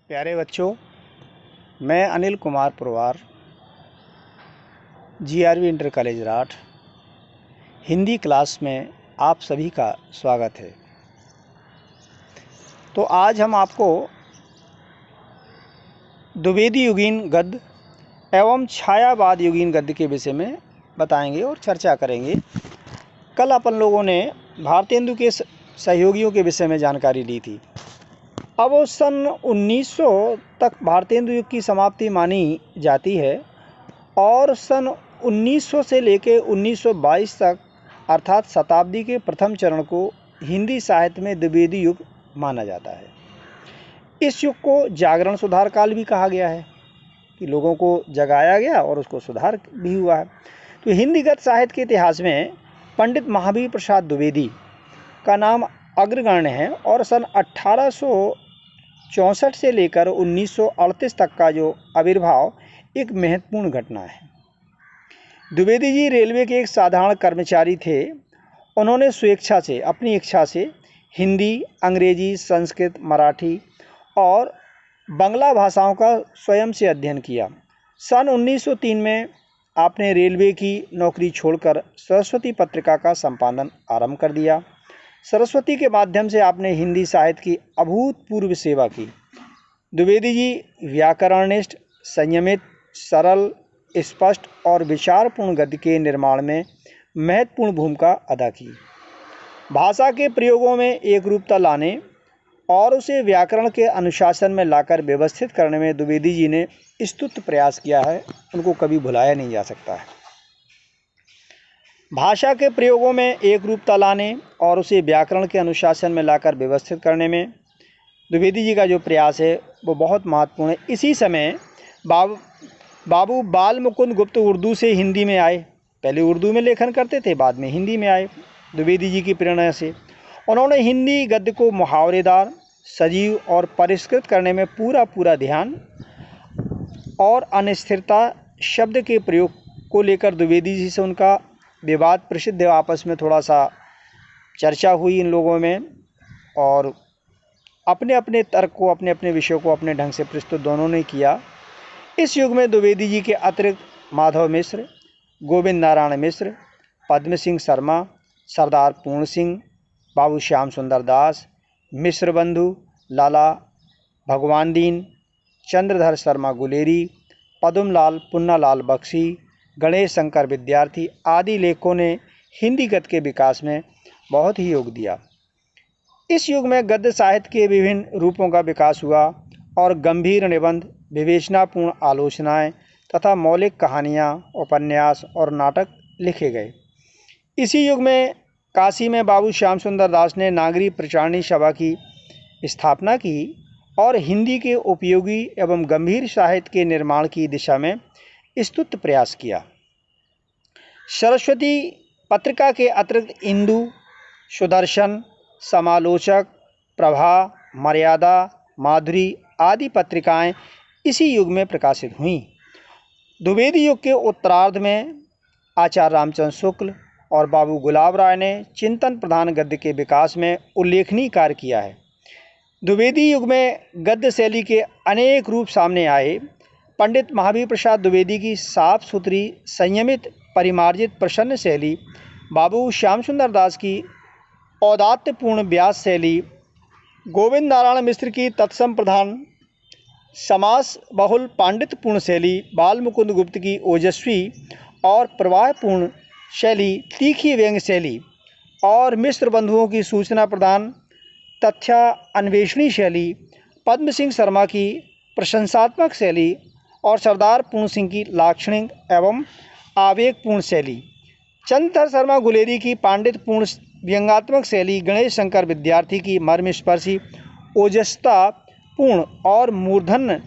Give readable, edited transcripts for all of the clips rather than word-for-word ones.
प्यारे बच्चों, मैं Anil Kumar Purwar, GRV inter college Rath, Hindi class में आप सभी का स्वागत है। तो आज हम आपको द्विवेदी युगीन गद्य एवं छायावाद युगीन गद्य के विषय में बताएंगे और चर्चा करेंगे। कल अपन लोगों ने भारतेंदु के सहयोगियों के विषय में जानकारी ली थी। अब सन 1900 तक भारतेंदु युग की समाप्ति मानी जाती है और सन 1900 से लेकर 1922 तक अर्थात शताब्दी के प्रथम चरण को हिंदी साहित्य में द्विवेदी युग माना जाता है। इस युग को जागरण सुधार काल भी कहा गया है कि लोगों को जगाया गया और उसको सुधार भी हुआ है। तो हिंदी गद्य साहित्य के इतिहास में पंडित महावीर प्रसाद द्विवेदी का नाम अग्रगण्य है और सन 1864 से लेकर 1938 तक का जो आविर्भाव एक महत्वपूर्ण घटना है। द्विवेदी जी रेलवे के एक साधारण कर्मचारी थे। उन्होंने स्वेच्छा से, अपनी इच्छा से हिंदी, अंग्रेजी, संस्कृत, मराठी और बांग्ला भाषाओं का स्वयं से अध्ययन किया। सन 1903 में आपने रेलवे की नौकरी छोड़कर सरस्वती पत्रिका का संपादन आरंभ कर दिया। सरस्वती के माध्यम से आपने हिंदी साहित्य की अभूतपूर्व सेवा की। द्विवेदी जी व्याकरणनिष्ठ, संयमित, सरल, स्पष्ट और विचारपूर्ण गद्य के निर्माण में महत्वपूर्ण भूमिका अदा की। भाषा के प्रयोगों में एक रूपता लाने और उसे व्याकरण के अनुशासन में लाकर व्यवस्थित करने में द्विवेदी जी ने स्तुत्य प्रयास किया है। उनको कभी भुलाया नहीं जा सकता है। भाषा के प्रयोगों में एक रूपता लाने और उसे व्याकरण के अनुशासन में लाकर व्यवस्थित करने में द्विवेदी जी का जो प्रयास है वो बहुत महत्वपूर्ण है। इसी समय बाबू बाल मुकुंद गुप्त उर्दू से हिंदी में आए। पहले उर्दू में लेखन करते थे, बाद में हिंदी में आए। द्विवेदी जी की प्रेरणा से उन्होंने हिंदी गद्य को मुहावरेदार, सजीव और परिष्कृत करने में पूरा ध्यान और अनिश्चितता शब्द के प्रयोग को लेकर द्विवेदी जी से उनका विवाद प्रसिद्ध है। आपस में थोड़ा सा चर्चा हुई इन लोगों में और अपने अपने तर्क को, अपने अपने विषयों को अपने ढंग से प्रस्तुत दोनों ने किया। इस युग में द्विवेदी जी के अतिरिक्त माधव मिश्र, गोविंद नारायण मिश्र, पद्म सिंह शर्मा, सरदार पूर्ण सिंह, बाबू श्याम सुंदर दास, मिश्र बंधु, लाला भगवान दीन, चंद्रधर शर्मा गुलेरी, पद्मलाल पुन्नालाल बख्शी, गणेश शंकर विद्यार्थी आदि लेखकों ने हिंदी गद्य के विकास में बहुत ही योग दिया। इस युग में गद्य साहित्य के विभिन्न रूपों का विकास हुआ और गंभीर निबंध, विवेचनापूर्ण आलोचनाएं तथा मौलिक कहानियां, उपन्यास और नाटक लिखे गए। इसी युग में काशी में बाबू श्याम सुंदर दास ने नागरी प्रचारणी सभा की स्थापना की और हिंदी के उपयोगी एवं गंभीर साहित्य के निर्माण की दिशा में स्तुत्य प्रयास किया। सरस्वती पत्रिका के अतिरिक्त इंदु, सुदर्शन, समालोचक, प्रभा, मर्यादा, माधुरी आदि पत्रिकाएं इसी युग में प्रकाशित हुईं। द्विवेदी युग के उत्तरार्ध में आचार्य रामचंद्र शुक्ल और बाबू गुलाब राय ने चिंतन प्रधान गद्य के विकास में उल्लेखनीय कार्य किया है। द्विवेदी युग में गद्य शैली के अनेक रूप सामने आए। पंडित महावीर प्रसाद द्विवेदी की साफ सुथरी, संयमित, परिमार्जित, प्रसन्न शैली, बाबू श्याम सुंदर दास की औदात्यपूर्ण व्यास शैली, गोविंद नारायण मिश्र की तत्सम प्रधान समास बहुल पांडित्यपूर्ण शैली, बाल मुकुंद गुप्त की ओजस्वी और प्रवाहपूर्ण शैली, तीखी व्यंग्य शैली और मिश्र बंधुओं की सूचना प्रदान तथ्य अन्वेषणी शैली, पद्म सिंह शर्मा की प्रशंसात्मक शैली और सरदार पूर्ण सिंह की लाक्षणिक एवं आवेगपूर्ण शैली, चंद्रधर शर्मा गुलेरी की पांडित्यपूर्ण व्यंग्यात्मक शैली, गणेश शंकर विद्यार्थी की मर्मस्पर्शी ओजस्ता पूर्ण और मूर्धन्य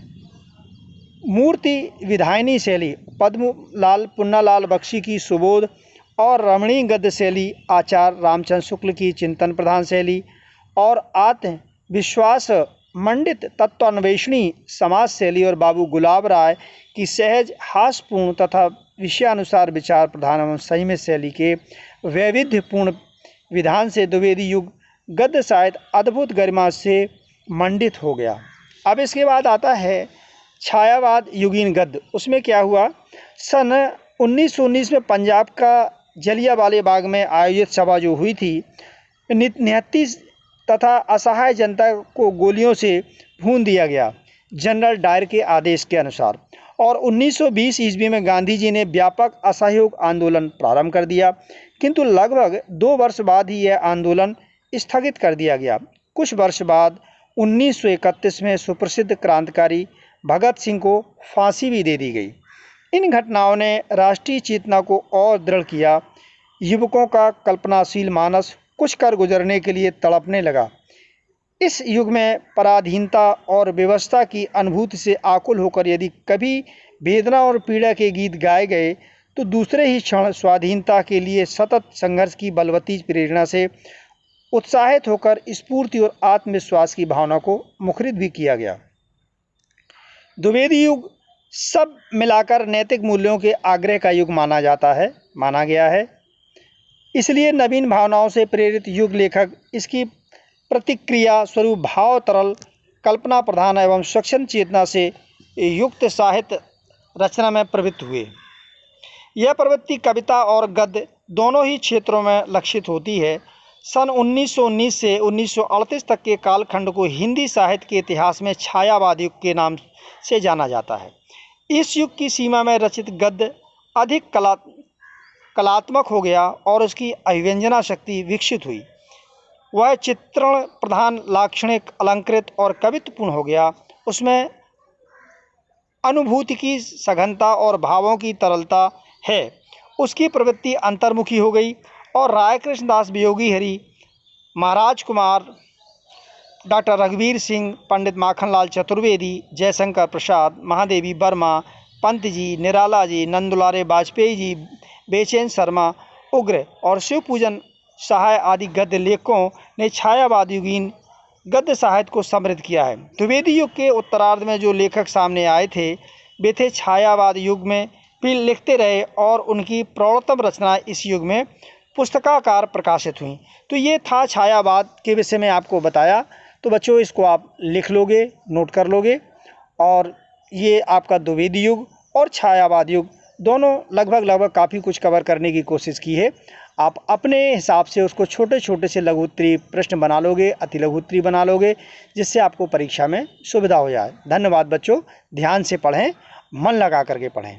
मूर्ति विधायनी शैली, पद्मलाल पुन्नालाल बख्शी की सुबोध और रमणीय गद्य शैली, आचार्य रामचंद्र शुक्ल की चिंतन प्रधान शैली और आत्मविश्वास मंडित तत्वान्वेषणी समाज शैली और बाबू गुलाब राय की सहज हास्यपूर्ण तथा विषयानुसार विचार प्रधान एवं संयमित शैली के वैविध्यपूर्ण विधान से द्विवेदी युग गद्य साहित्य अद्भुत गरिमा से मंडित हो गया। अब इसके बाद आता है छायावाद युगीन गद्य। उसमें क्या हुआ, सन 1919 में पंजाब का जलियांवाला बाग में आयोजित सभा जो हुई थी, निहत्थी तथा असहाय जनता को गोलियों से भून दिया गया जनरल डायर के आदेश के अनुसार। और 1920 ईस्वी में गांधी जी ने व्यापक असहयोग आंदोलन प्रारंभ कर दिया, किंतु लगभग 2 वर्ष बाद ही यह आंदोलन स्थगित कर दिया गया। कुछ वर्ष बाद 1931 में सुप्रसिद्ध क्रांतिकारी भगत सिंह को फांसी भी दे दी गई। इन घटनाओं ने राष्ट्रीय चेतना को और दृढ़ किया। युवकों का कल्पनाशील मानस कुछ कर गुजरने के लिए तड़पने लगा। इस युग में पराधीनता और व्यवस्था की अनुभूति से आकुल होकर यदि कभी वेदना और पीड़ा के गीत गाए गए, तो दूसरे ही क्षण स्वाधीनता के लिए सतत संघर्ष की बलवती प्रेरणा से उत्साहित होकर स्फूर्ति और आत्मविश्वास की भावना को मुखरित भी किया गया। द्विवेदी युग सब मिलाकर नैतिक मूल्यों के आग्रह का युग माना गया है। इसलिए नवीन भावनाओं से प्रेरित युग लेखक इसकी प्रतिक्रिया स्वरूप भाव तरल, कल्पना प्रधान एवं सक्षम चेतना से युक्त साहित्य रचना में प्रवृत्त हुए। यह प्रवृत्ति कविता और गद्य दोनों ही क्षेत्रों में लक्षित होती है। सन 1919 से 1938 तक के कालखंड को हिंदी साहित्य के इतिहास में छायावाद युग के नाम से जाना जाता है। इस युग की सीमा में रचित गद्य अधिक कलात्मक हो गया और उसकी अभिव्यंजना शक्ति विकसित हुई। वह चित्रण प्रधान, लाक्षणिक, अलंकृत और कवित्वपूर्ण हो गया। उसमें अनुभूति की सघनता और भावों की तरलता है। उसकी प्रवृत्ति अंतर्मुखी हो गई और राय कृष्णदास, वियोगी हरि, महाराज कुमार, डॉक्टर रघुवीर सिंह, पंडित माखनलाल चतुर्वेदी, जयशंकर प्रसाद, महादेवी वर्मा, पंत जी, निराला जी, नंदुलारे वाजपेयी जी, बेचैन शर्मा, उग्र और शिवपूजन सहाय आदि गद्य लेखकों ने छायावाद युगीन गद्य साहित्य को समृद्ध किया है। द्विवेदी युग के उत्तरार्ध में जो लेखक सामने आए थे, वे थे छायावाद युग में भी लिखते रहे और उनकी प्रौढ़तम रचना इस युग में पुस्तकाकार प्रकाशित हुई। तो ये था छायावाद के विषय में आपको बताया। तो बच्चों, इसको आप लिख लोगे, नोट कर लोगे। और ये आपका द्विवेदी युग और छायावाद युग दोनों लगभग काफ़ी कुछ कवर करने की कोशिश की है। आप अपने हिसाब से उसको छोटे छोटे से लघु उत्तरीय प्रश्न बना लोगे, अति लघु उत्तरीय बना लोगे, जिससे आपको परीक्षा में सुविधा हो जाए। धन्यवाद बच्चों। ध्यान से पढ़ें, मन लगा करके पढ़ें।